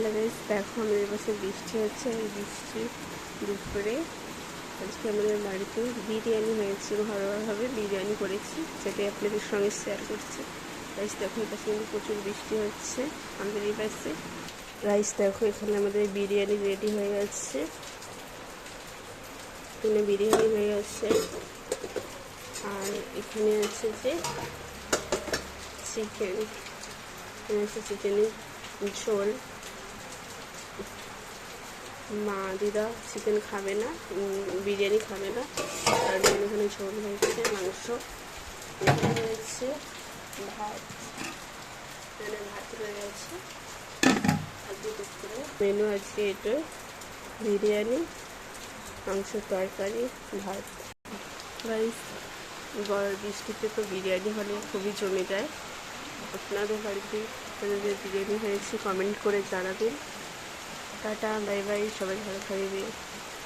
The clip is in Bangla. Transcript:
গাইস দেখো আমাদের পাশে বৃষ্টি হচ্ছে। এই বৃষ্টি দুপুরে আজকে আমাদের বাড়িতে বিরিয়ানি হয়েছে, ঘরোয়াভাবে বিরিয়ানি করেছি, যেটাই আপনাদের সঙ্গে শেয়ার করছি। গাইস দেখো এই পাশে কিন্তু প্রচুর বৃষ্টি হচ্ছে আমাদের এই পাশে। গাইস দেখো এখানে আমাদের বিরিয়ানি রেডি হয়ে যাচ্ছে, এখানে বিরিয়ানি হয়ে যাচ্ছে। আর এখানে আছে যে চিকেন, এখানে আছে চিকেনের ঝোল। মা দিদা চিকেন খাবে না, বিরিয়ানি খাবে না, তার জন্য এখানে ঝোল হয়েছে, মাংস। এখানে হচ্ছে ভাত, এখানে ভাত রয়ে গেছে। মেনু আজকে এটা বিরিয়ানি, মাংসের তরকারি, ভাত। রাইস বৃষ্টিতে তো বিরিয়ানি হলে খুবই জমে যায়। আপনাদের বাড়িতে যে বিরিয়ানি হয়েছে কমেন্ট করে জানাবেন। টাটা, বাই বাই, সবাই ভালো থাকবে।